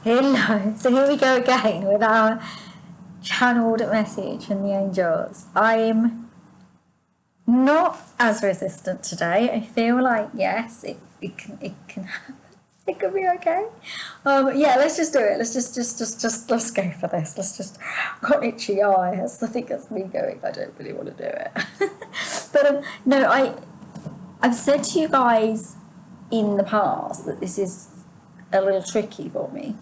Hello. So here we go again with our channeled message from the angels. I'm not as resistant today. I feel like yes, it can happen. It could be okay. Yeah, let's just do it. Let's go for this. Got itchy eye. I think that's me going. I don't really want to do it. But no, I've said to you guys in the past that this is a little tricky for me.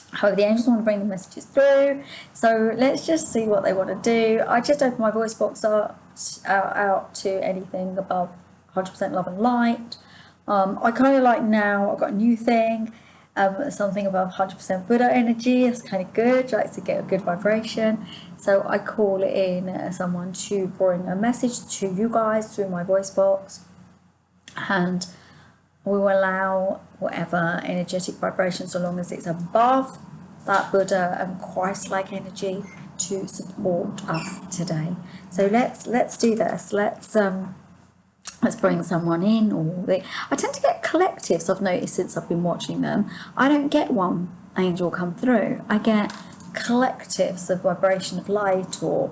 However, the angels want to bring the messages through, so let's just see what they want to do. I just opened my voice box out to anything above 100% love and light. I kind of like now, I've got a new thing, something above 100% Buddha energy. It's kind of good, I like to get a good vibration. So I call in someone to bring a message to you guys through my voice box, and we will allow whatever energetic vibration, so long as it's above that Buddha and Christ-like energy, to support us today. So let's do this. Let's bring someone in. I tend to get collectives. I've noticed since I've been watching them. I don't get one angel come through. I get collectives of vibration of light or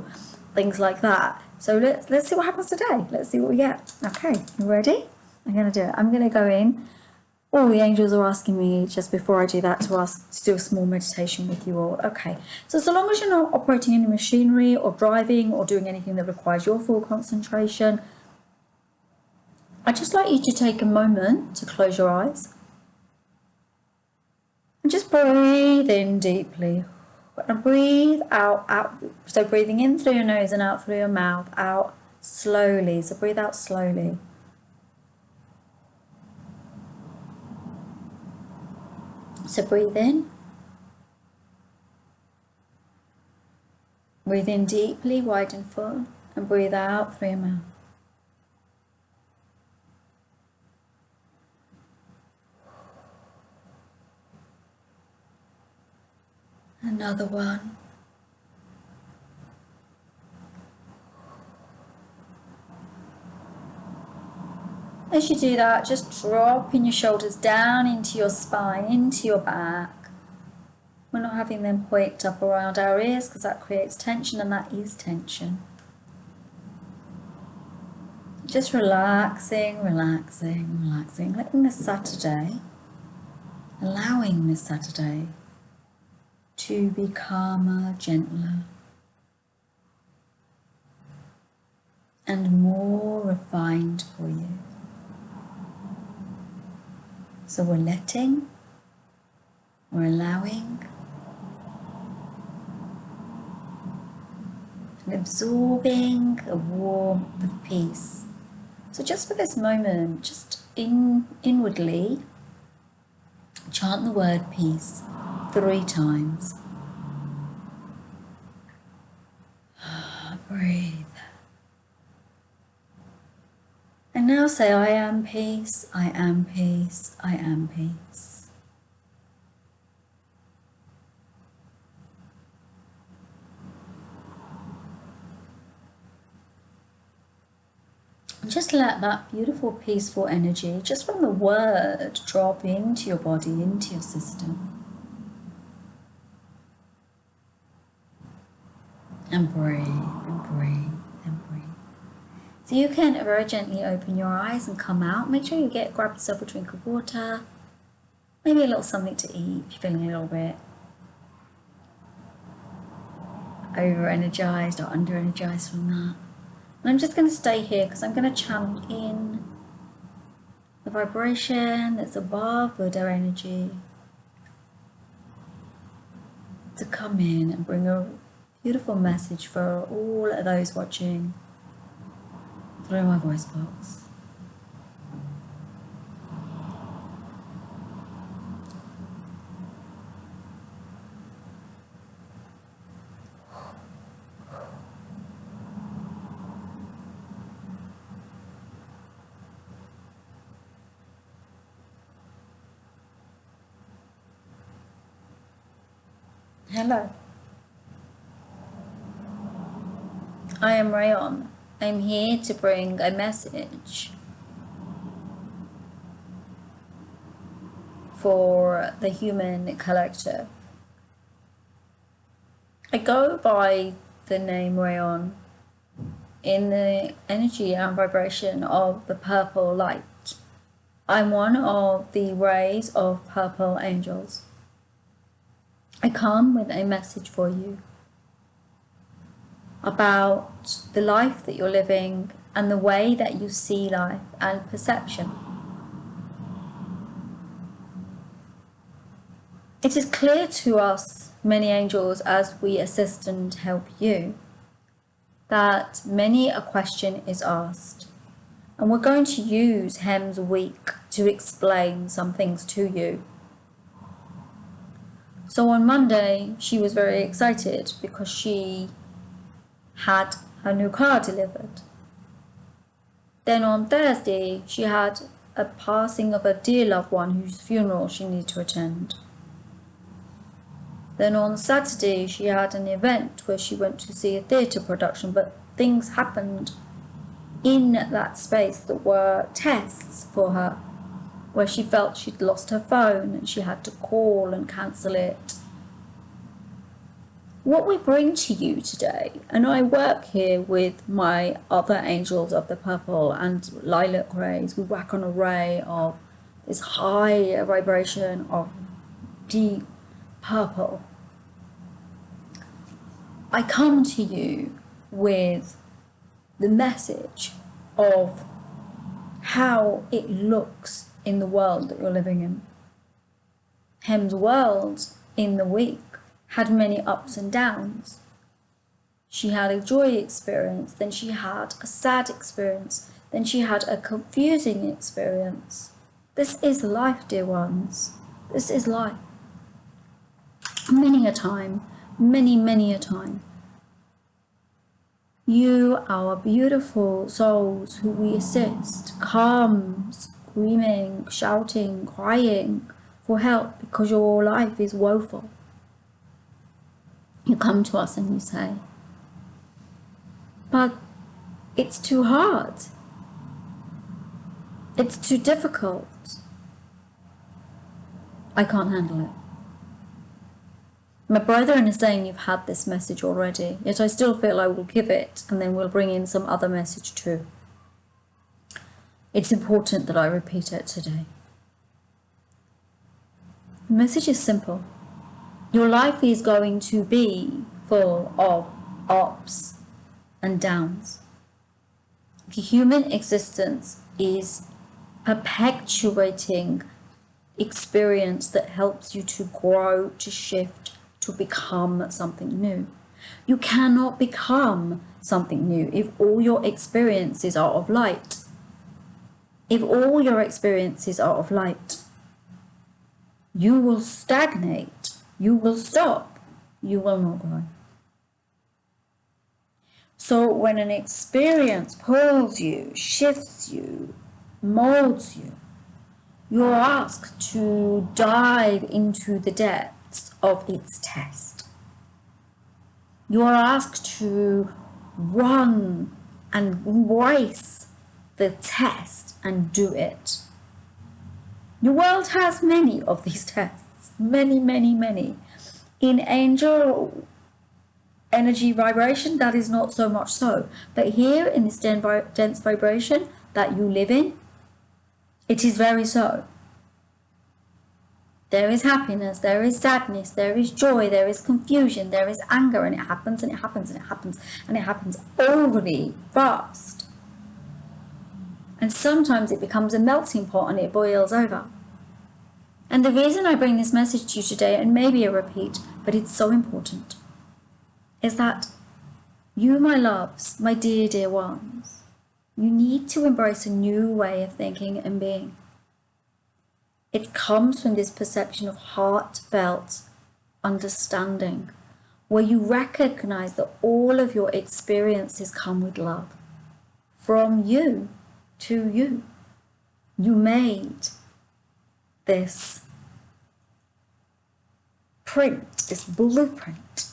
things like that. So let's see what happens today. Let's see what we get. Okay, you ready? I'm going to do it. I'm going to go in. All the angels are asking me just before I do that to do a small meditation with you all. Okay, so long as you're not operating any machinery or driving or doing anything that requires your full concentration, I'd just like you to take a moment to close your eyes and just breathe in deeply and breathe out. So breathing in through your nose and out through your mouth, out slowly. So breathe out slowly. So breathe in. Breathe in deeply, wide and full, and breathe out through your mouth. Another one. As you do that, just dropping your shoulders down into your spine, into your back. We're not having them point up around our ears because that creates tension, and that is tension. Just relaxing, letting this Saturday, allowing this Saturday to be calmer, gentler, and more refined for you. So we're letting, we're allowing, and absorbing a warmth of peace. So just for this moment, just inwardly, chant the word peace 3 times. Breathe. And now say, I am peace, I am peace, I am peace. And just let that beautiful, peaceful energy, just from the word, drop into your body, into your system. And breathe, and breathe, and breathe. So you can very gently open your eyes and come out. Make sure you grab yourself a drink of water, maybe a little something to eat if you're feeling a little bit over-energized or under-energized from that. And I'm just going to stay here because I'm going to channel in the vibration that's above Buddha energy to come in and bring a beautiful message for all of those watching through my voice box. Hello. I am Raeyon. I'm here to bring a message for the human collective. I go by the name Raeyon in the energy and vibration of the purple light. I'm one of the rays of purple angels. I come with a message for you about the life that you're living and the way that you see life and perception. It is clear to us, many angels, as we assist and help you, that many a question is asked. And we're going to use Hem's week to explain some things to you. So on Monday, she was very excited because she had her new car delivered. Then on Thursday, she had a passing of a dear loved one whose funeral she needed to attend. Then on Saturday, she had an event where she went to see a theatre production, but things happened in that space that were tests for her, where she felt she'd lost her phone and she had to call and cancel it. What we bring to you today, and I work here with my other angels of the purple and lilac rays, we work on a ray of this high vibration of deep purple. I come to you with the message of how it looks in the world that you're living in. Hem's world in the week had many ups and downs. She had a joy experience, then she had a sad experience, then she had a confusing experience. This is life, dear ones. This is life. Many a time, many a time, you, our beautiful souls who we assist, come screaming, shouting, crying for help because your life is woeful. You come to us and you say, but it's too hard. It's too difficult. I can't handle it. My brethren is saying you've had this message already, yet I still feel I will give it, and then we'll bring in some other message too. It's important that I repeat it today. The message is simple. Your life is going to be full of ups and downs. The human existence is perpetuating experience that helps you to grow, to shift, to become something new. You cannot become something new if all your experiences are of light. If all your experiences are of light, you will stagnate, you will stop, you will not grow. So when an experience pulls you, shifts you, molds you, you're asked to dive into the depths of its test. You are asked to run and embrace the test and do it. Your world has many of these tests, many. In angel energy vibration, that is not so much so. But here in this dense vibration that you live in, it is very so. There is happiness, there is sadness, there is joy, there is confusion, there is anger, and it happens and it happens and it happens and it happens overly fast. And sometimes it becomes a melting pot and it boils over. And the reason I bring this message to you today, and maybe a repeat, but it's so important, is that you, my loves, my dear ones, you need to embrace a new way of thinking and being. It comes from this perception of heartfelt understanding, where you recognize that all of your experiences come with love. From you to you. You made this print, this blueprint.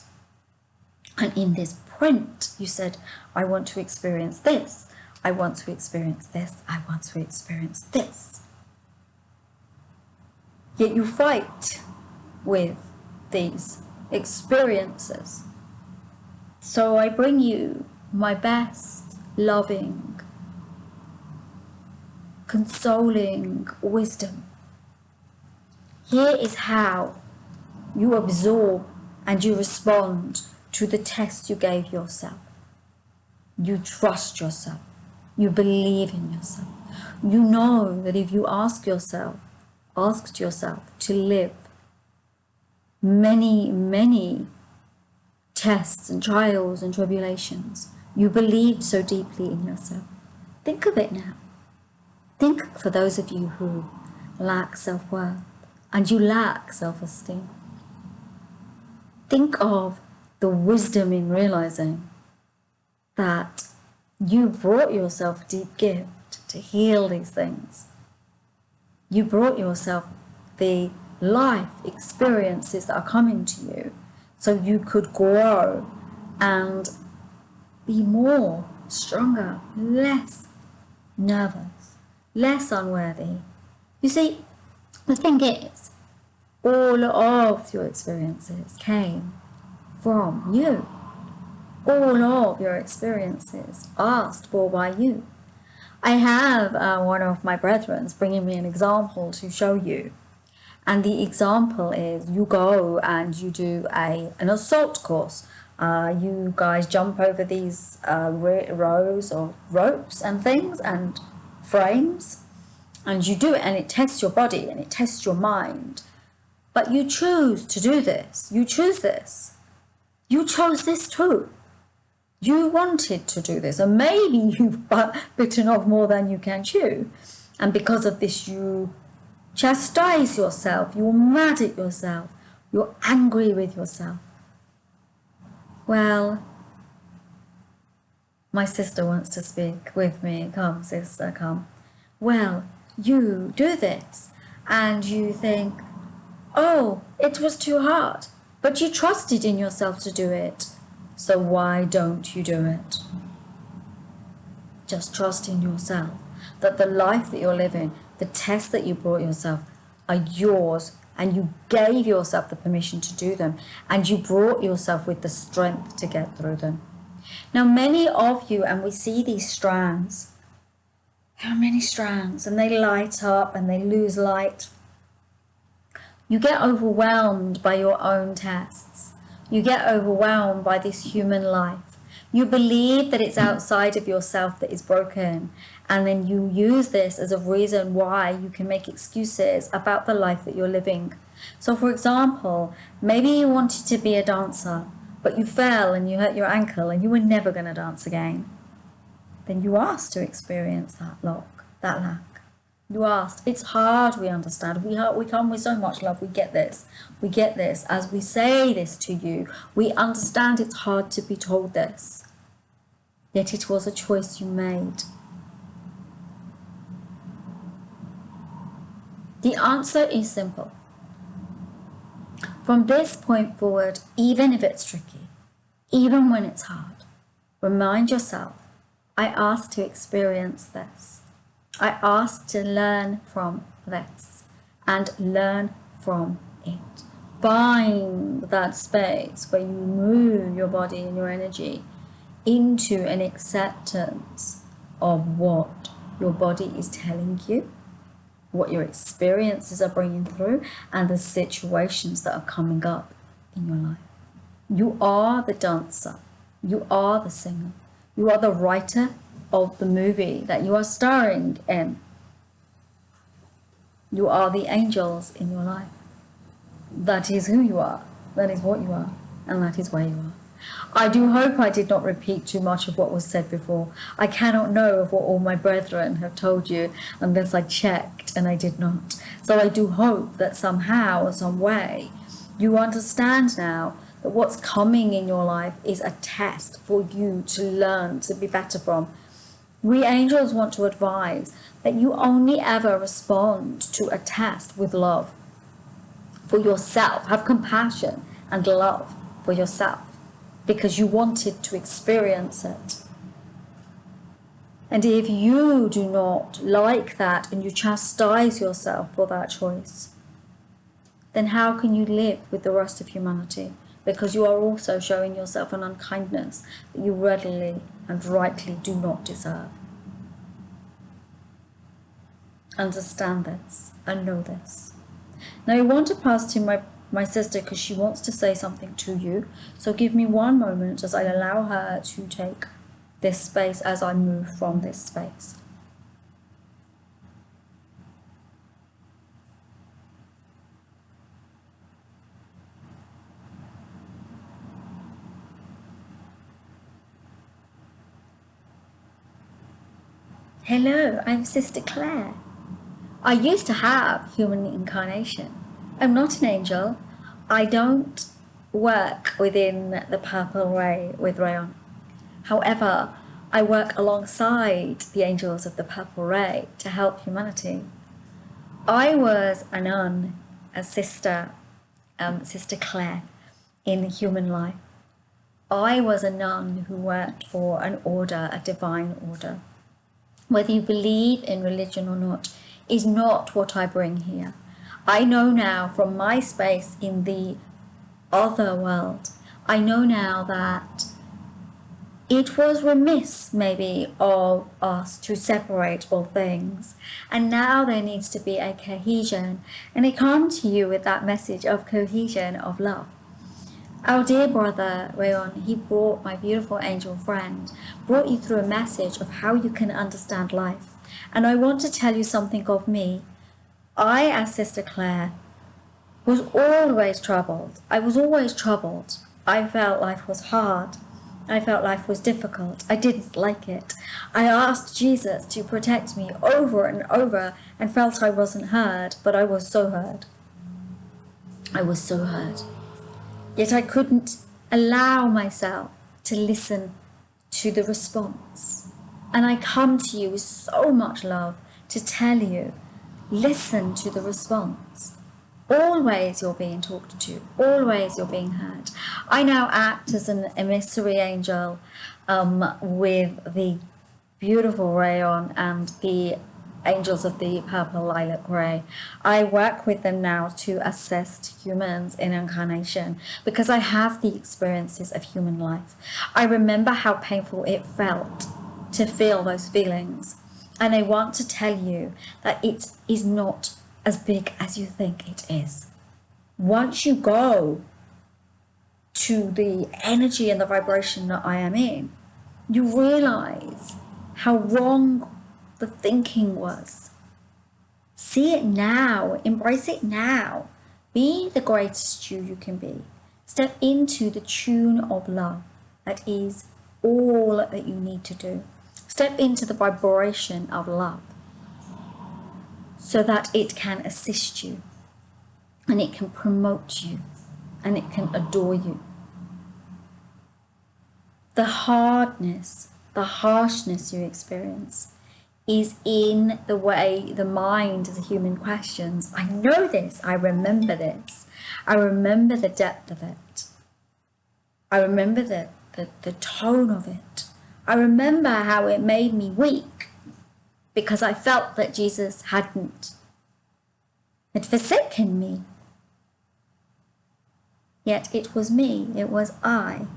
And in this print, you said, I want to experience this. I want to experience this. I want to experience this. Yet you fight with these experiences. So I bring you my best, loving, consoling wisdom. Here is how you absorb and you respond to the test you gave yourself. You trust yourself. You believe in yourself. You know that if you asked yourself to live many, many tests and trials and tribulations, you believed so deeply in yourself. Think of it now. Think for those of you who lack self-worth and you lack self-esteem. Think of the wisdom in realizing that you brought yourself a deep gift to heal these things. You brought yourself the life experiences that are coming to you so you could grow and be more stronger, less nervous, less unworthy. You see, the thing is, all of your experiences came from you. All of your experiences asked for by you. I have one of my brethren bringing me an example to show you. And the example is you go and you do an assault course. You guys jump over these rows of ropes and things and frames. And you do it and it tests your body and it tests your mind. But you choose to do this. You choose this. You chose this too. You wanted to do this, and maybe you've bitten off more than you can chew. And because of this, you chastise yourself, you're mad at yourself, you're angry with yourself. Well, my sister wants to speak with me. Come, sister, come. Well, you do this, and you think, oh, it was too hard, but you trusted in yourself to do it. So why don't you do it? Just trust in yourself that the life that you're living, the tests that you brought yourself are yours, and you gave yourself the permission to do them, and you brought yourself with the strength to get through them. Now, many of you, and we see these strands, how many strands, and they light up and they lose light. You get overwhelmed by your own tests. You get overwhelmed by this human life. You believe that it's outside of yourself that is broken, and then you use this as a reason why you can make excuses about the life that you're living. So, for example, maybe you wanted to be a dancer, but you fell and you hurt your ankle and you were never going to dance again. Then you asked to experience that lack. You asked. It's hard, we understand. We come with so much love. We get this. We get this. As we say this to you, we understand it's hard to be told this. Yet it was a choice you made. The answer is simple. From this point forward, even if it's tricky, even when it's hard, remind yourself, I asked to experience this. I asked to learn from this and learn from it. Find that space where you move your body and your energy into an acceptance of what your body is telling you, what your experiences are bringing through, and the situations that are coming up in your life. You are the dancer. You are the singer. You are the writer of the movie that you are starring in. You are the angels in your life. That is who you are. That is what you are. And that is where you are. I do hope I did not repeat too much of what was said before. I cannot know of what all my brethren have told you unless I checked, and I did not. So I do hope that somehow, some way, you understand now that what's coming in your life is a test for you to learn to be better from. We angels want to advise that you only ever respond to a test with love for yourself. Have compassion and love for yourself because you wanted to experience it. And if you do not like that and you chastise yourself for that choice, then how can you live with the rest of humanity? Because you are also showing yourself an unkindness that you readily and rightly do not deserve. Understand this and know this. Now I want to pass to my sister because she wants to say something to you. So give me one moment as I allow her to take this space as I move from this space. Hello, I'm Sister Clare. I used to have human incarnation. I'm not an angel. I don't work within the purple ray with Raeyon. However, I work alongside the angels of the purple ray to help humanity. I was a nun, a sister, Sister Clare, in human life. I was a nun who worked for an order, a divine order. Whether you believe in religion or not is not what I bring here. I know now from my space in the other world, I know now that it was remiss maybe of us to separate all things, and now there needs to be a cohesion, and I come to you with that message of cohesion, of love. Our dear brother Raeyon, he brought, my beautiful angel friend, brought you through a message of how you can understand life. And I want to tell you something of me. I, as Sister Clare, was always troubled. I was always troubled. I felt life was hard. I felt life was difficult. I didn't like it. I asked Jesus to protect me over and over and felt I wasn't heard, but I was so heard. I was so heard. Yet I couldn't allow myself to listen to the response. And I come to you with so much love to tell you, listen to the response. Always you're being talked to. Always you're being heard. I now act as an emissary angel with the beautiful Raeyon and the angels of the purple lilac ray. I work with them now to assist humans in incarnation because I have the experiences of human life. I remember how painful it felt to feel those feelings, and I want to tell you that it is not as big as you think it is. Once you go to the energy and the vibration that I am in, you realize how wrong the thinking was. See it now, embrace it now. Be the greatest you can be. Step into the tune of love. That is all that you need to do. Step into the vibration of love so that it can assist you and it can promote you and it can adore you. The hardness, the harshness you experience is in the way the mind as a human questions. I know this, I remember this. I remember the depth of it. I remember the tone of it. I remember how it made me weak because I felt that Jesus had forsaken me. Yet it was me, it was I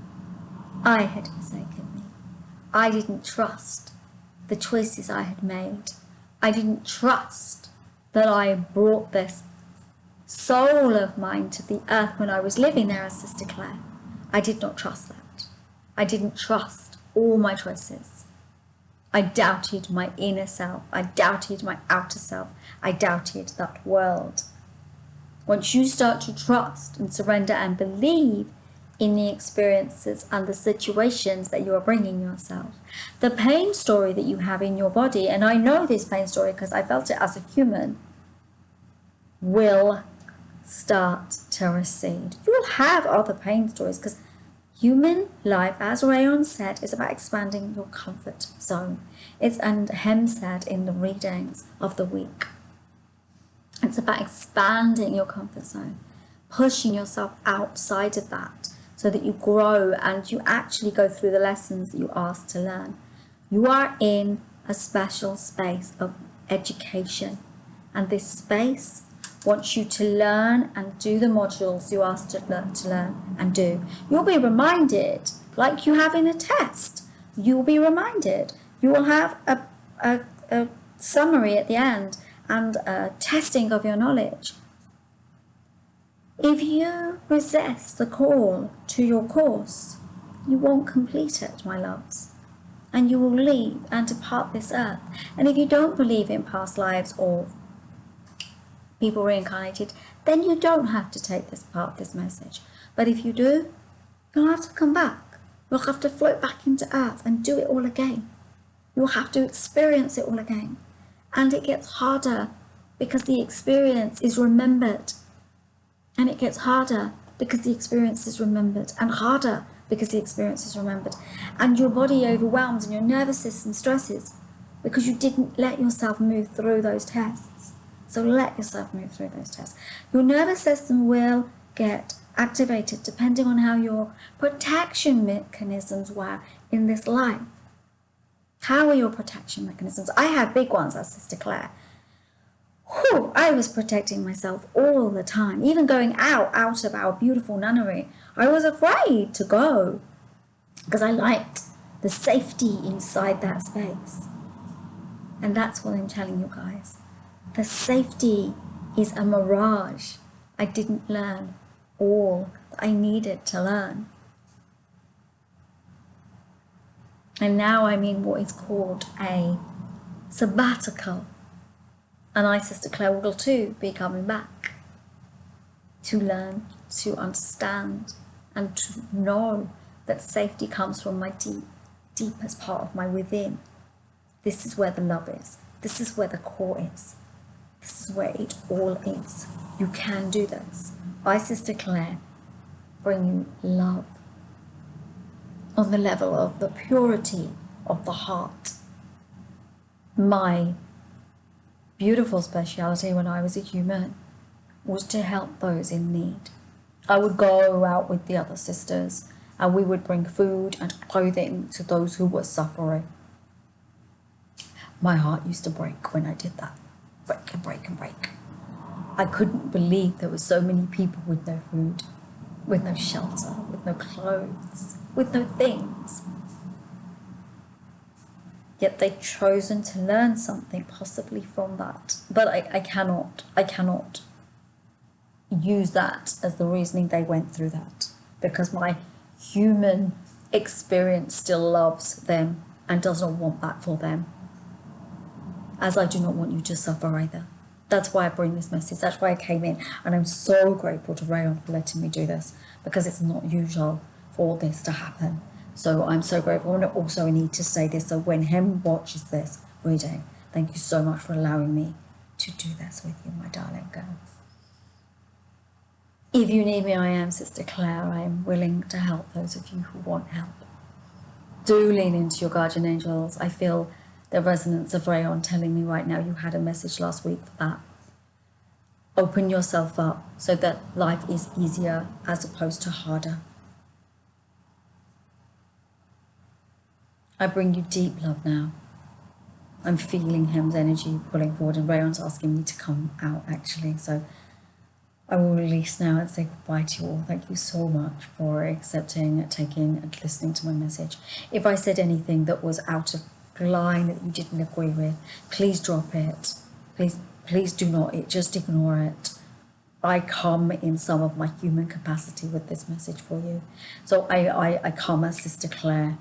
had forsaken me. I didn't trust the choices I had made. I didn't trust that I brought this soul of mine to the earth when I was living there as Sister Clare. I did not trust that. I didn't trust all my choices. I doubted my inner self. I doubted my outer self. I doubted that world. Once you start to trust and surrender and believe in the experiences and the situations that you are bringing yourself, the pain story that you have in your body, and I know this pain story because I felt it as a human, will start to recede. You will have other pain stories because human life, as Raeyon said, is about expanding your comfort zone. And Hem said in the readings of the week, it's about expanding your comfort zone, pushing yourself outside of that so that you grow and you actually go through the lessons that you asked to learn. You are in a special space of education, and this space wants you to learn and do the modules you asked to learn and do. You'll be reminded, like you have in a test. You'll be reminded. You will have a summary at the end and a testing of your knowledge. If you resist the call to your course, you won't complete it, my loves, and you will leave and depart this earth. And if you don't believe in past lives or people reincarnated, then you don't have to take this part, this message. But if you do, you'll have to come back. You'll have to float back into earth and do it all again. You'll have to experience it all again. And it gets harder because the experience is remembered. And it gets harder because the experience is remembered, and harder because the experience is remembered. And your body overwhelms and your nervous system stresses because you didn't let yourself move through those tests. So let yourself move through those tests. Your nervous system will get activated depending on how your protection mechanisms were in this life. How are your protection mechanisms? I had big ones, as Sister Clare. Whew, I was protecting myself all the time. Even going out of our beautiful nunnery, I was afraid to go because I liked the safety inside that space. And that's what I'm telling you guys. The safety is a mirage. I didn't learn all that I needed to learn. And now I'm in what is called a sabbatical. And I, Sister Clare, will too be coming back to learn, to understand, and to know that safety comes from my deepest part of my within. This is where the love is. This is where the core is. This is where it all is. You can do this. I, Sister Clare, bring you love on the level of the purity of the heart. My beautiful speciality when I was a human was to help those in need. I would go out with the other sisters and we would bring food and clothing to those who were suffering. My heart used to break when I did that. Break and break and break. I couldn't believe there were so many people with no food, with no shelter, with no clothes, with no things. Yet they'd chosen to learn something possibly from that. But I cannot use that as the reasoning they went through that, because my human experience still loves them and does not want that for them. As I do not want you to suffer either. That's why I bring this message. That's why I came in. And I'm so grateful to Raeyon for letting me do this, because it's not usual for this to happen. So I'm so grateful. And also I need to say this, so when Hem watches this reading, thank you so much for allowing me to do this with you, my darling girl. If you need me, I am Sister Clare. I am willing to help those of you who want help. Do lean into your guardian angels. I feel the resonance of Raeyon telling me right now you had a message last week for that. Open yourself up so that life is easier as opposed to harder. I bring you deep love now. I'm feeling Hem's energy pulling forward, and Raeyon's asking me to come out actually. So I will release now and say goodbye to you all. Thank you so much for accepting, taking and listening to my message. If I said anything that was out of line that you didn't agree with, please drop it. Please do not, just ignore it. I come in some of my human capacity with this message for you. So I come as Sister Clare.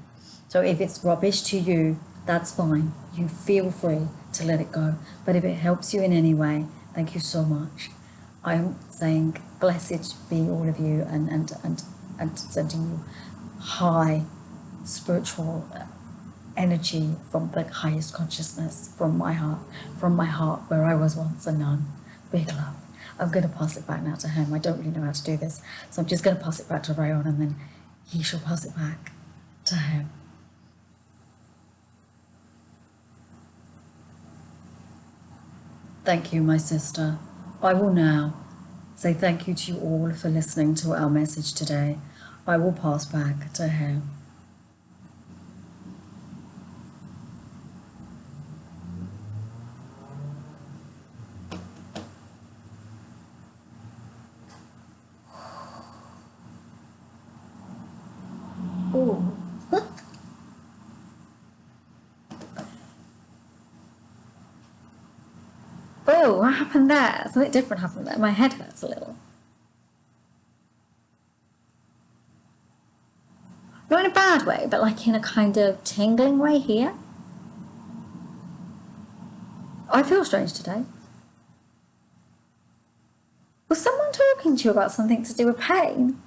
So if it's rubbish to you, that's fine. You feel free to let it go. But if it helps you in any way, thank you so much. I'm saying blessed be all of you and sending you high spiritual energy from the highest consciousness, from my heart where I was once a nun. Big love. I'm going to pass it back now to him. I don't really know how to do this, so I'm just going to pass it back to Raeyon, and then he shall pass it back to him. Thank you, my sister. I will now say thank you to you all for listening to our message today. I will pass back to him. Oh, what happened there? Something different happened there. My head hurts a little. Not in a bad way, but like in a kind of tingling way here. I feel strange today. Was someone talking to you about something to do with pain?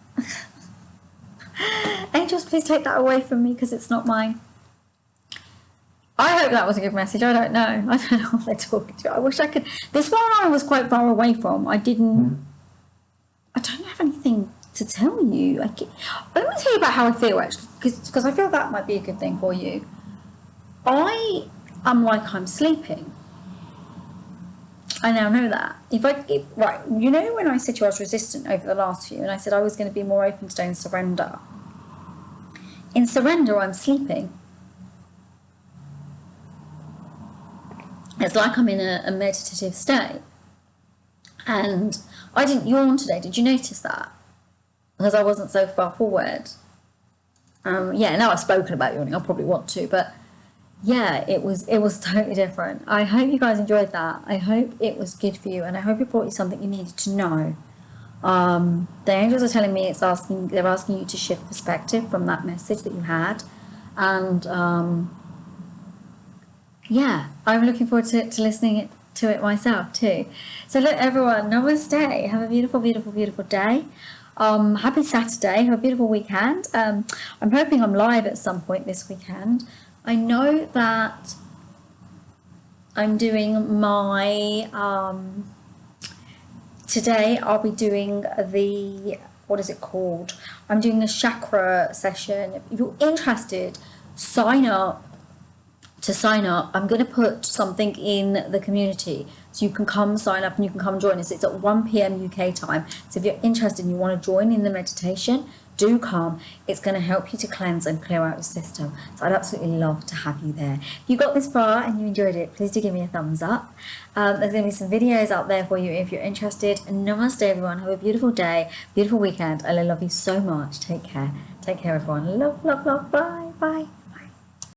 Angels, please take that away from me because it's not mine. I hope that was a good message. I don't know. I don't know what they're talking to. I wish I could. This one I was quite far away from. I don't have anything to tell you. Let me tell you about how I feel, actually, because I feel that might be a good thing for you. I am like I'm sleeping. I now know that. Right, you know when I said you I was resistant over the last few, and I said I was going to be more open today and surrender. In surrender, I'm sleeping. It's like I'm in a meditative state. And I didn't yawn today. Did you notice that? Because I wasn't so far forward. Yeah, now I've spoken about yawning, I'll probably want to, but yeah, it was totally different. I hope you guys enjoyed that. I hope it was good for you, and I hope it brought you something you needed to know. The angels are telling me they're asking you to shift perspective from that message that you had, and yeah, I'm looking forward to listening to it myself too. So look, everyone, namaste. Have a beautiful, beautiful, beautiful day. Happy Saturday. Have a beautiful weekend. I'm hoping I'm live at some point this weekend. I know that I'm doing my today I'll be doing the, what is it called? I'm doing a chakra session. If you're interested, sign up. To sign up, I'm going to put something in the community so you can come sign up and you can come join us. It's at 1 p.m. UK time. So if you're interested and you want to join in the meditation, do come. It's going to help you to cleanse and clear out your system. So I'd absolutely love to have you there. If you got this far and you enjoyed it, please do give me a thumbs up. There's going to be some videos out there for you if you're interested. Namaste, everyone. Have a beautiful day, beautiful weekend. I love you so much. Take care. Take care, everyone. Love, love, love. Bye. Bye.